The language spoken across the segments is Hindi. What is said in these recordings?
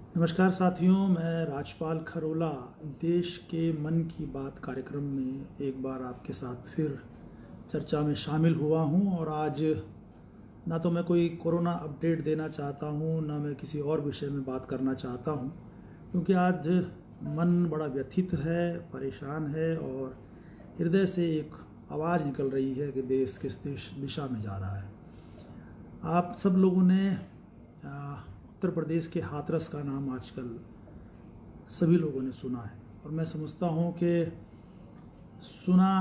नमस्कार साथियों, मैं राजपाल खरोला देश के मन की बात कार्यक्रम में एक बार आपके साथ फिर चर्चा में शामिल हुआ हूं। और आज ना तो मैं कोई कोरोना अपडेट देना चाहता हूं, ना मैं किसी और विषय में बात करना चाहता हूं, क्योंकि आज मन बड़ा व्यथित है, परेशान है और हृदय से एक आवाज़ निकल रही है कि देश किस दिशा में जा रहा है। आप सब लोगों ने उत्तर प्रदेश के हाथरस का नाम आजकल सभी लोगों ने सुना है, और मैं समझता हूँ कि सुना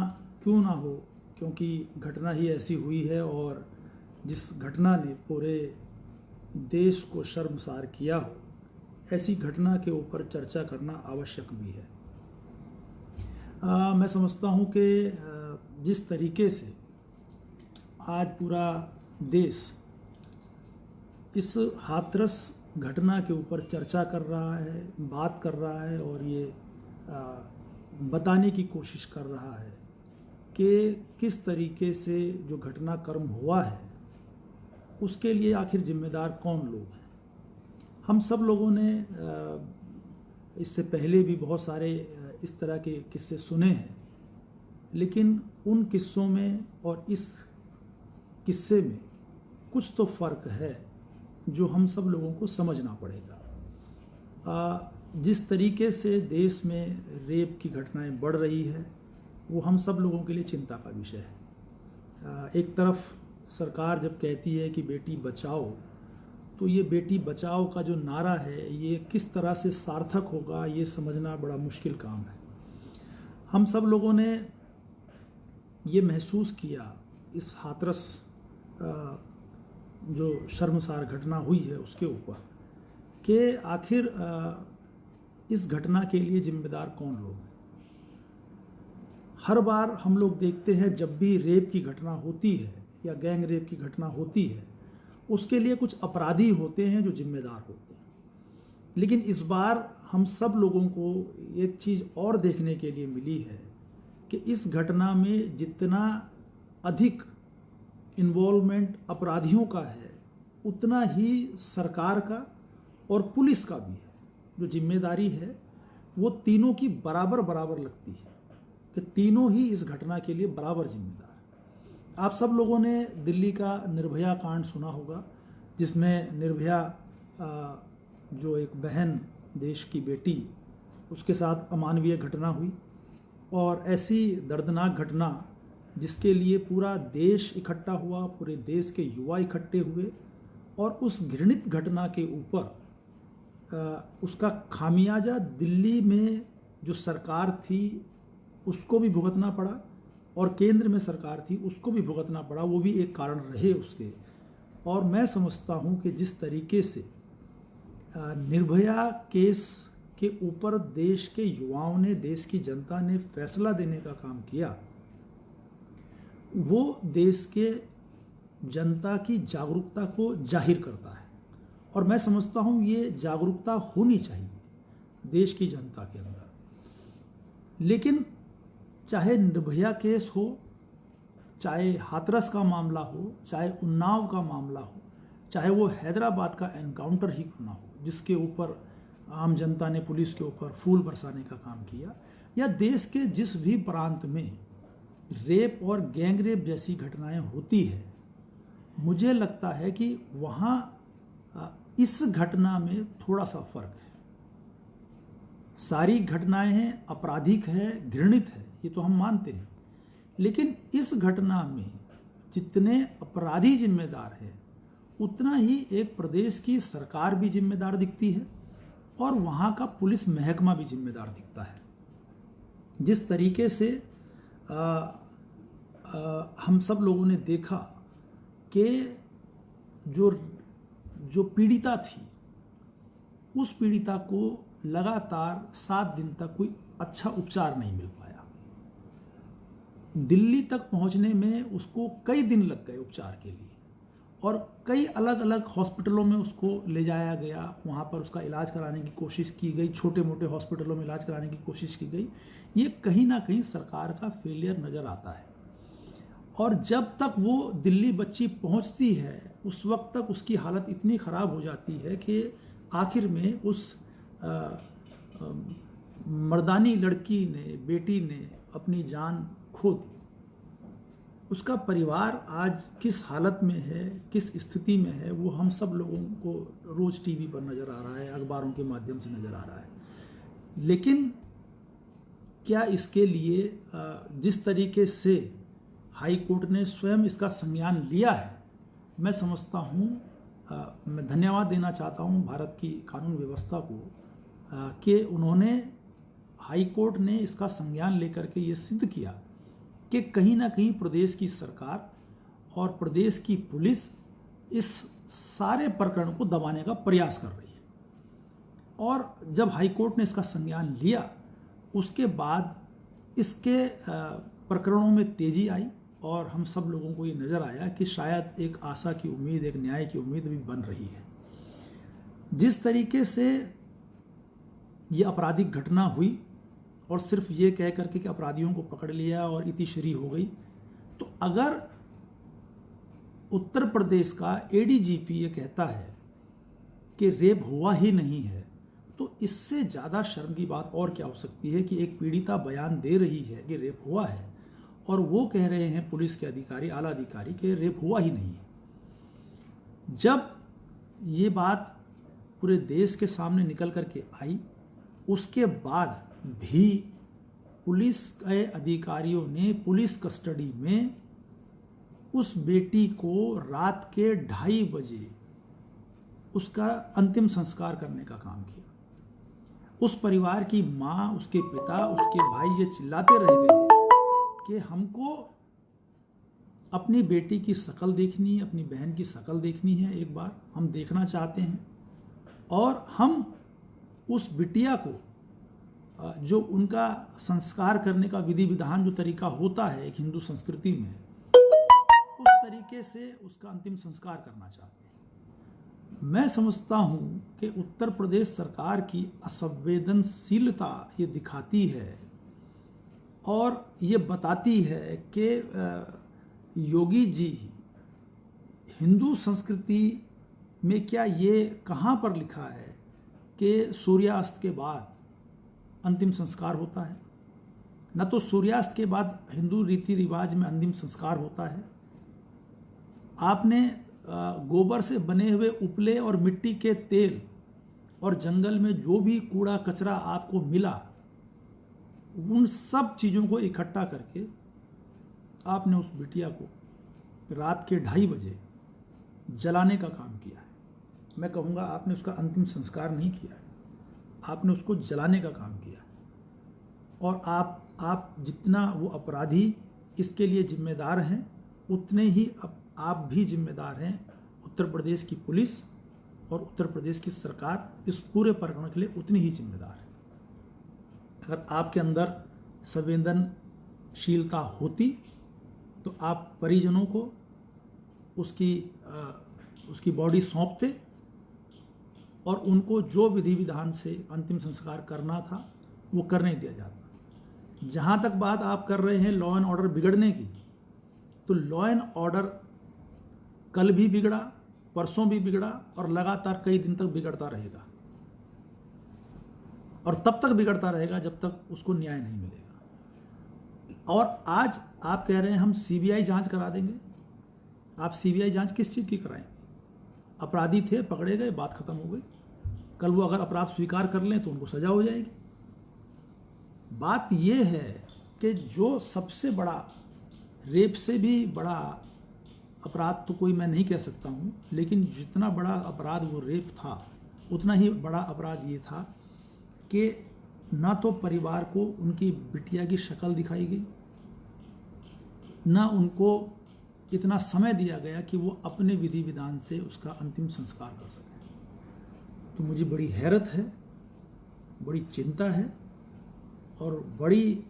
क्यों ना हो, क्योंकि घटना ही ऐसी हुई है और जिस घटना ने पूरे देश को शर्मसार किया हो, ऐसी घटना के ऊपर चर्चा करना आवश्यक भी है। मैं समझता हूँ कि जिस तरीके से आज पूरा देश इस हाथरस घटना के ऊपर चर्चा कर रहा है, बात कर रहा है और ये बताने की कोशिश कर रहा है कि किस तरीके से जो घटनाक्रम हुआ है उसके लिए आखिर जिम्मेदार कौन लोग हैं। हम सब लोगों ने इससे पहले भी बहुत सारे इस तरह के किस्से सुने हैं, लेकिन उन किस्सों में और इस किस्से में कुछ तो फ़र्क है जो हम सब लोगों को समझना पड़ेगा। जिस तरीके से देश में रेप की घटनाएं बढ़ रही है वो हम सब लोगों के लिए चिंता का विषय है। एक तरफ सरकार जब कहती है कि बेटी बचाओ, तो ये बेटी बचाओ का जो नारा है ये किस तरह से सार्थक होगा ये समझना बड़ा मुश्किल काम है। हम सब लोगों ने ये महसूस किया इस हाथरस जो शर्मसार घटना हुई है उसके ऊपर कि आखिर इस घटना के लिए जिम्मेदार कौन लोग हैं। हर बार हम लोग देखते हैं जब भी रेप की घटना होती है या गैंग रेप की घटना होती है, उसके लिए कुछ अपराधी होते हैं जो जिम्मेदार होते हैं। लेकिन इस बार हम सब लोगों को एक चीज़ और देखने के लिए मिली है कि इस घटना में जितना अधिक इन्वॉल्वमेंट अपराधियों का है, उतना ही सरकार का और पुलिस का भी है। जो जिम्मेदारी है वो तीनों की बराबर बराबर लगती है कि तीनों ही इस घटना के लिए बराबर जिम्मेदार हैं। आप सब लोगों ने दिल्ली का निर्भया कांड सुना होगा, जिसमें निर्भया जो एक बहन, देश की बेटी, उसके साथ अमानवीय घटना हुई। और ऐसी दर्दनाक घटना जिसके लिए पूरा देश इकट्ठा हुआ, पूरे देश के युवा इकट्ठे हुए, और उस घृणित घटना के ऊपर उसका खामियाजा दिल्ली में जो सरकार थी उसको भी भुगतना पड़ा और केंद्र में सरकार थी उसको भी भुगतना पड़ा। वो भी एक कारण रहे उसके। और मैं समझता हूँ कि जिस तरीके से निर्भया केस के ऊपर देश के युवाओं ने, देश की जनता ने फैसला देने का काम किया, वो देश के जनता की जागरूकता को जाहिर करता है। और मैं समझता हूँ ये जागरूकता होनी चाहिए देश की जनता के अंदर। लेकिन चाहे निर्भया केस हो, चाहे हाथरस का मामला हो, चाहे उन्नाव का मामला हो, चाहे वो हैदराबाद का एनकाउंटर ही क्यों ना हो जिसके ऊपर आम जनता ने पुलिस के ऊपर फूल बरसाने का काम किया, या देश के जिस भी प्रांत में रेप और गैंग रेप जैसी घटनाएं होती है, मुझे लगता है कि वहाँ इस घटना में थोड़ा सा फर्क है। सारी घटनाएं हैं, आपराधिक है, घृणित है, ये तो हम मानते हैं। लेकिन इस घटना में जितने अपराधी जिम्मेदार हैं उतना ही एक प्रदेश की सरकार भी जिम्मेदार दिखती है और वहाँ का पुलिस महकमा भी जिम्मेदार दिखता है। जिस तरीके से हम सब लोगों ने देखा कि जो पीड़िता थी, उस पीड़िता को लगातार 7 दिन तक कोई अच्छा उपचार नहीं मिल पाया। दिल्ली तक पहुंचने में उसको कई दिन लग गए उपचार के लिए, और कई अलग अलग हॉस्पिटलों में उसको ले जाया गया, वहाँ पर उसका इलाज कराने की कोशिश की गई, छोटे मोटे हॉस्पिटलों में इलाज कराने की कोशिश की गई। ये कहीं ना कहीं सरकार का फेलियर नज़र आता है। और जब तक वो दिल्ली बच्ची पहुंचती है उस वक्त तक उसकी हालत इतनी ख़राब हो जाती है कि आखिर में उस मर्दानी लड़की ने, बेटी ने अपनी जान खो दी। उसका परिवार आज किस हालत में है, किस स्थिति में है, वो हम सब लोगों को रोज़ टीवी पर नज़र आ रहा है, अखबारों के माध्यम से नज़र आ रहा है। लेकिन क्या इसके लिए जिस तरीके से हाई कोर्ट ने स्वयं इसका संज्ञान लिया है, मैं समझता हूँ, मैं धन्यवाद देना चाहता हूँ भारत की कानून व्यवस्था को कि उन्होंने, हाई कोर्ट ने इसका संज्ञान लेकर के ये सिद्ध किया कि कहीं ना कहीं प्रदेश की सरकार और प्रदेश की पुलिस इस सारे प्रकरण को दबाने का प्रयास कर रही है। और जब हाई कोर्ट ने इसका संज्ञान लिया, उसके बाद इसके प्रकरणों में तेजी आई और हम सब लोगों को ये नज़र आया कि शायद एक आशा की उम्मीद, एक न्याय की उम्मीद भी बन रही है। जिस तरीके से ये आपराधिक घटना हुई और सिर्फ ये कह करके कि अपराधियों को पकड़ लिया और इतिश्री हो गई, तो अगर उत्तर प्रदेश का एडीजीपी ये कहता है कि रेप हुआ ही नहीं है, तो इससे ज़्यादा शर्म की बात और क्या हो सकती है कि एक पीड़िता बयान दे रही है कि रेप हुआ है और वो कह रहे हैं पुलिस के अधिकारी, आला अधिकारी, कि रेप हुआ ही नहीं है। जब ये बात पूरे देश के सामने निकल करके आई, उसके बाद भी पुलिस के अधिकारियों ने पुलिस कस्टडी में उस बेटी को रात के 2:30 बजे उसका अंतिम संस्कार करने का काम किया। उस परिवार की माँ, उसके पिता, उसके भाई ये चिल्लाते रह गए कि हमको अपनी बेटी की शक्ल देखनी है, अपनी बहन की शक्ल देखनी है, एक बार हम देखना चाहते हैं। और हम उस बिटिया को, जो उनका संस्कार करने का विधि विधान, जो तरीका होता है एक हिंदू संस्कृति में, उस तरीके से उसका अंतिम संस्कार करना चाहते हैं। मैं समझता हूँ कि उत्तर प्रदेश सरकार की असंवेदनशीलता ये दिखाती है और ये बताती है कि योगी जी हिंदू संस्कृति में क्या ये कहाँ पर लिखा है कि सूर्यास्त के बाद अंतिम संस्कार होता है? न तो सूर्यास्त के बाद हिंदू रीति रिवाज में अंतिम संस्कार होता है। आपने गोबर से बने हुए उपले और मिट्टी के तेल और जंगल में जो भी कूड़ा कचरा आपको मिला, उन सब चीज़ों को इकट्ठा करके आपने उस बिटिया को रात के 2:30 बजे जलाने का काम किया है। मैं कहूँगा आपने उसका अंतिम संस्कार नहीं किया है, आपने उसको जलाने का काम किया। और आप जितना वो अपराधी इसके लिए जिम्मेदार हैं, उतने ही आप भी जिम्मेदार हैं। उत्तर प्रदेश की पुलिस और उत्तर प्रदेश की सरकार इस पूरे प्रकरण के लिए उतनी ही जिम्मेदार है। अगर आपके अंदर संवेदनशीलता होती तो आप परिजनों को उसकी बॉडी सौंपते और उनको जो विधि विधान से अंतिम संस्कार करना था वो करने दिया जाता। जहाँ तक बात आप कर रहे हैं लॉ एंड ऑर्डर बिगड़ने की, तो लॉ एंड ऑर्डर कल भी बिगड़ा, परसों भी बिगड़ा और लगातार कई दिन तक बिगड़ता रहेगा और तब तक बिगड़ता रहेगा जब तक उसको न्याय नहीं मिलेगा। और आज आप कह रहे हैं हम सीबीआई जांच करा देंगे। आप सीबीआई जांच किस चीज़ की कराएंगे? अपराधी थे, पकड़े गए, बात खत्म हो गई। कल वो अगर अपराध स्वीकार कर लें तो उनको सजा हो जाएगी। बात यह है कि जो सबसे बड़ा, रेप से भी बड़ा अपराध तो कोई मैं नहीं कह सकता हूँ, लेकिन जितना बड़ा अपराध वो रेप था, उतना ही बड़ा अपराध ये था कि ना तो परिवार को उनकी बिटिया की शक्ल दिखाई गई, ना उनको इतना समय दिया गया कि वो अपने विधि विधान से उसका अंतिम संस्कार कर सकें। तो मुझे बड़ी हैरत है, बड़ी चिंता है और बड़ी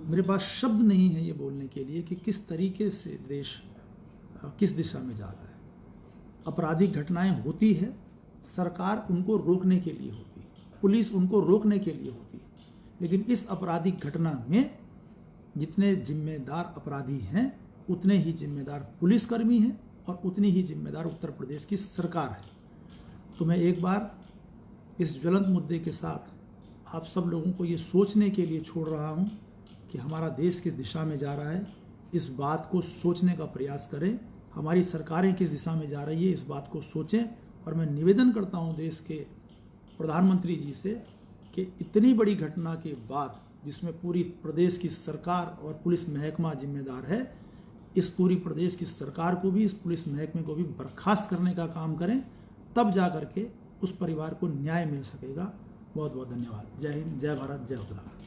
मेरे पास शब्द नहीं है ये बोलने के लिए कि किस तरीके से देश किस दिशा में जा रहा है। आपराधिक घटनाएं होती है, सरकार उनको रोकने के लिए होती है, पुलिस उनको रोकने के लिए होती है, लेकिन इस आपराधिक घटना में जितने जिम्मेदार अपराधी हैं उतने ही जिम्मेदार पुलिसकर्मी हैं और उतनी ही जिम्मेदार उत्तर प्रदेश की सरकार है। तो मैं एक बार इस ज्वलंत मुद्दे के साथ आप सब लोगों को ये सोचने के लिए छोड़ रहा हूँ कि हमारा देश किस दिशा में जा रहा है। इस बात को सोचने का प्रयास करें, हमारी सरकारें किस दिशा में जा रही है इस बात को सोचें। और मैं निवेदन करता हूँ देश के प्रधानमंत्री जी से कि इतनी बड़ी घटना के बाद, जिसमें पूरी प्रदेश की सरकार और पुलिस महकमा जिम्मेदार है, इस पूरी प्रदेश की सरकार को भी, इस पुलिस महकमे को भी बर्खास्त करने का काम करें, तब जा करके उस परिवार को न्याय मिल सकेगा। बहुत बहुत धन्यवाद। जय हिंद, जय भारत, जय उत्तराखंड।